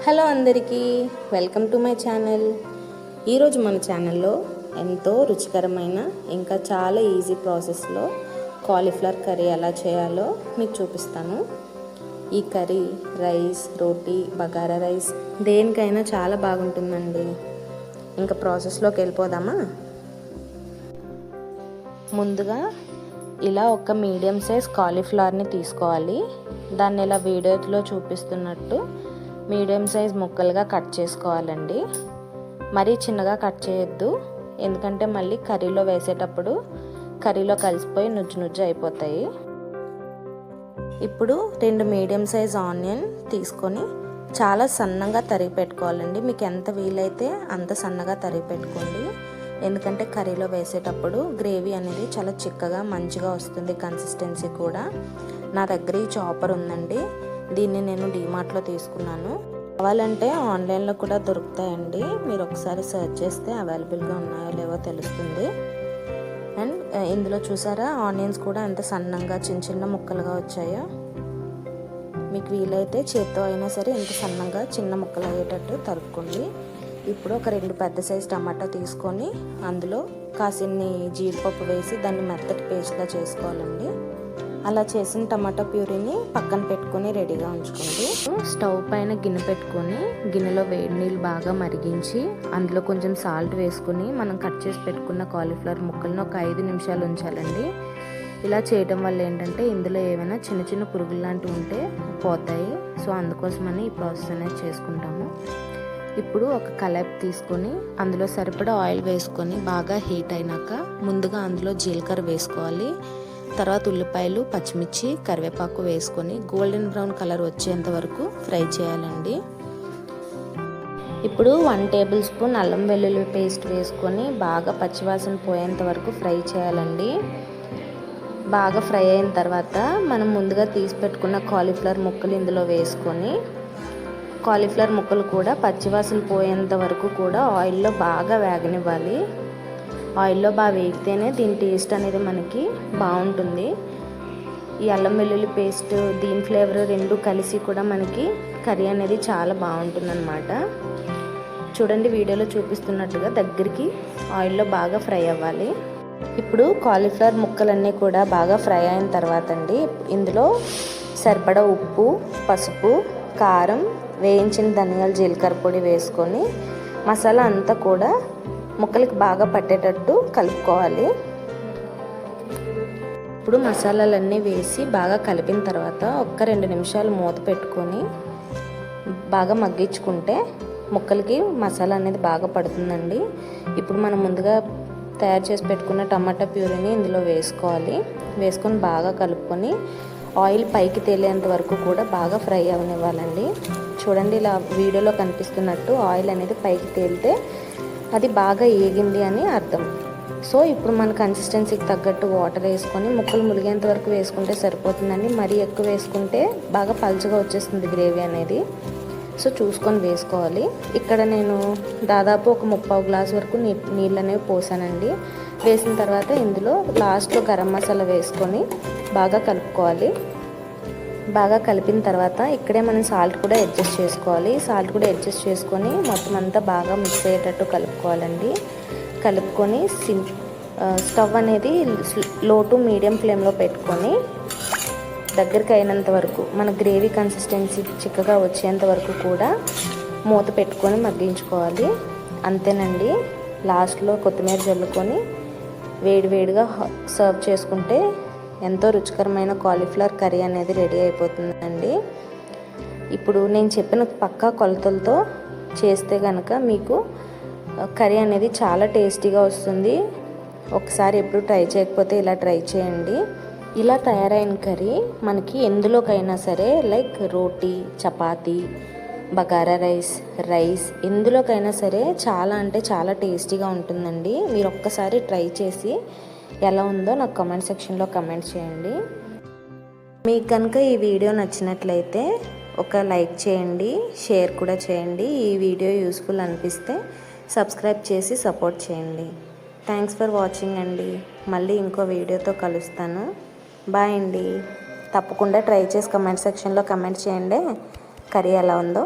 Hello అందరికీ, welcome to my channel. ఈరోజు మన ఛానల్లో ఎంతో రుచికరమైన ఇంకా చాలా ఈజీ ప్రాసెస్లో కాలీఫ్లవర్ కర్రీ ఎలా చేయాలో మీకు చూపిస్తాను. ఈ కర్రీ రైస్, రోటీ, బగారా రైస్ దేనికైనా చాలా బాగుంటుందండి. ఇంకా ప్రాసెస్లోకి వెళ్ళిపోదామా? ముందుగా ఇలా ఒక మీడియం సైజ్ కాలీఫ్లవర్ని తీసుకోవాలి. దాన్ని ఇలా వీడియోలో చూపిస్తున్నట్టు మీడియం సైజ్ ముక్కలుగా కట్ చేసుకోవాలండి. మరీ చిన్నగా కట్ చేయొద్దు, ఎందుకంటే మళ్ళీ కర్రీలో వేసేటప్పుడు కర్రీలో కలిసిపోయి నుజ్జు నుజ్జు అయిపోతాయి. ఇప్పుడు 2 మీడియం సైజ్ ఆనియన్ తీసుకొని చాలా సన్నగా తరిగి పెట్టుకోవాలండి. మీకు ఎంత వీలైతే అంత సన్నగా తరిగి పెట్టుకోండి, ఎందుకంటే కర్రీలో వేసేటప్పుడు గ్రేవీ అనేది చాలా చిక్కగా మంచిగా వస్తుంది. కన్సిస్టెన్సీ కూడా నా దగ్గర ఈ చాపర్ ఉందండి, దీన్ని నేను డీమార్ట్లో తీసుకున్నాను. కావాలంటే ఆన్లైన్లో కూడా దొరుకుతాయండి, మీరు ఒకసారి సెర్చ్ చేస్తే అవైలబుల్గా ఉన్నాయో లేవో తెలుస్తుంది. అండ్ ఇందులో చూసారా ఆనియన్స్ కూడా ఎంత సన్నంగా చిన్న చిన్న ముక్కలుగా వచ్చాయో. మీకు వీలైతే చేత్తో అయినా సరే ఎంత సన్నంగా చిన్న ముక్కలు అయ్యేటట్టు తరుక్కోండి. ఇప్పుడు ఒక 2 పెద్ద సైజు టమాటా తీసుకొని అందులో కాసిన్ని జీడిపప్పు వేసి దాన్ని మెత్తటి పేస్ట్లా చేసుకోవాలండి. అలా చేసిన టమాటా ప్యూరీని పక్కన పెట్టుకొని రెడీగా ఉంచుకోండి. స్టవ్ పైన గిన్నె పెట్టుకొని గిన్నెలో వేడి నీళ్ళు బాగా మరిగించి అందులో కొంచెం సాల్ట్ వేసుకొని మనం కట్ చేసి పెట్టుకున్న కాలీఫ్లవర్ ముక్కలను ఒక 5 నిమిషాలు ఉంచాలండి. ఇలా చేయడం వల్ల ఏంటంటే ఇందులో ఏమైనా చిన్న చిన్న పురుగులు లాంటివి ఉంటే పోతాయి. సో అందుకోసమని ఈ ప్రాసెస్ అనేది చేసుకుంటాము. ఇప్పుడు ఒక కళాయి తీసుకొని అందులో సరిపడా ఆయిల్ వేసుకొని బాగా హీట్ అయినాక ముందుగా అందులో జీలకర్ర వేసుకోవాలి. తర్వాత ఉల్లిపాయలు, పచ్చిమిర్చి, కరివేపాకు వేసుకొని గోల్డెన్ బ్రౌన్ కలర్ వచ్చేంత వరకు ఫ్రై చేయాలండి. ఇప్పుడు 1 టేబుల్ స్పూన్ అల్లం వెల్లుల్లి పేస్ట్ వేసుకొని బాగా పచ్చివాసన పోయేంత వరకు ఫ్రై చేయాలండి. బాగా ఫ్రై అయిన తర్వాత మనం ముందుగా తీసి పెట్టుకున్న కాలీఫ్లవర్ ముక్కలు ఇందులో వేసుకొని కాలీఫ్లవర్ ముక్కలు కూడా పచ్చివాసన పోయేంత వరకు కూడా ఆయిల్లో బాగా వేగనివ్వాలి. ఆయిల్లో బాగా వేగితేనే దీని టేస్ట్ అనేది మనకి బాగుంటుంది. ఈ అల్లం వెల్లుల్లి పేస్ట్ దీని ఫ్లేవర్ 2 కలిసి కూడా మనకి కర్రీ అనేది చాలా బాగుంటుందన్నమాట. చూడండి, వీడియోలో చూపిస్తున్నట్టుగా దగ్గరికి ఆయిల్లో బాగా ఫ్రై అవ్వాలి. ఇప్పుడు కాలీఫ్లవర్ ముక్కలన్నీ కూడా బాగా ఫ్రై అయిన తర్వాత అండి ఇందులో సరిపడా ఉప్పు, పసుపు, కారం, వేయించిన ధనియాలు, జీలకర్ర పొడి వేసుకొని మసాలా అంతా కూడా ముక్కలకి బాగా పట్టేటట్టు కలుపుకోవాలి. ఇప్పుడు మసాలాలన్నీ వేసి బాగా కలిపిన తర్వాత ఒక్క 2 నిమిషాలు మూత పెట్టుకొని బాగా మగ్గించుకుంటే ముక్కలకి మసాలా అనేది బాగా పడుతుందండి. ఇప్పుడు మనం ముందుగా తయారు చేసి పెట్టుకున్న టమాటా ప్యూరీని ఇందులో వేసుకోవాలి. వేసుకొని బాగా కలుపుకొని ఆయిల్ పైకి తేలేంత వరకు కూడా బాగా ఫ్రై అవనివ్వాలండి. చూడండి, ఇలా వీడియోలో కనిపిస్తున్నట్టు ఆయిల్ అనేది పైకి తేలితే అది బాగా ఏగింది అని అర్థం. సో ఇప్పుడు మన కన్సిస్టెన్సీకి తగ్గట్టు వాటర్ వేసుకొని ముక్కలు ములిగేంత వరకు వేసుకుంటే సరిపోతుందండి. మరీ ఎక్కువ వేసుకుంటే బాగా పలుచగా వచ్చేస్తుంది గ్రేవీ అనేది. సో చూసుకొని వేసుకోవాలి. ఇక్కడ నేను దాదాపు ఒక 3/4 గ్లాస్ వరకు నీళ్ళు అనేవి పోసానండి. వేసిన తర్వాత ఇందులో లాస్ట్లో గరం మసాలా వేసుకొని బాగా కలుపుకోవాలి. బాగా కలిపిన తర్వాత ఇక్కడే మనం సాల్ట్ కూడా అడ్జస్ట్ చేసుకోవాలి. సాల్ట్ కూడా అడ్జస్ట్ చేసుకొని మొత్తం అంతా బాగా మిక్స్ అయ్యేటట్టు కలుపుకోవాలండి. కలుపుకొని స్టవ్ అనేది లో టు మీడియం ఫ్లేమ్లో పెట్టుకొని దగ్గరికి అయినంత వరకు మన గ్రేవీ కన్సిస్టెన్సీ చిక్కగా వచ్చేంత వరకు కూడా మూత పెట్టుకొని మగ్గించుకోవాలి. అంతేనండి, లాస్ట్లో కొత్తిమీర జల్లుకొని వేడివేడిగా సర్వ్ చేసుకుంటే ఎంతో రుచికరమైన కాలీఫ్లవర్ కర్రీ అనేది రెడీ అయిపోతుందండి. ఇప్పుడు నేను చెప్పిన పక్కా కొలతలతో చేస్తే కనుక మీకు కర్రీ అనేది చాలా టేస్టీగా వస్తుంది. ఒకసారి ఎప్పుడు ట్రై చేయకపోతే ఇలా ట్రై చేయండి. ఇలా తయారైన కర్రీ మనకి ఎందులోకైనా సరే లైక్ రోటీ, చపాతీ, బగారా రైస్ ఎందులోకైనా సరే చాలా అంటే చాలా టేస్టీగా ఉంటుందండి. మీరు ఒక్కసారి ట్రై చేసి ఎలా ఉందో నాకు కామెంట్ సెక్షన్లో కామెంట్ చేయండి. మీకు కనుక ఈ వీడియో నచ్చినట్లయితే ఒక లైక్ చేయండి, షేర్ కూడా చేయండి. ఈ వీడియో యూస్ఫుల్ అనిపిస్తే సబ్స్క్రైబ్ చేసి సపోర్ట్ చేయండి. థ్యాంక్స్ ఫర్ వాచింగ్ అండి. మళ్ళీ ఇంకో వీడియోతో కలుస్తాను. బాయ్ అండి. తప్పకుండా ట్రై చేసి కామెంట్ సెక్షన్లో కామెంట్ చేయండి కర్రీ ఎలా ఉందో.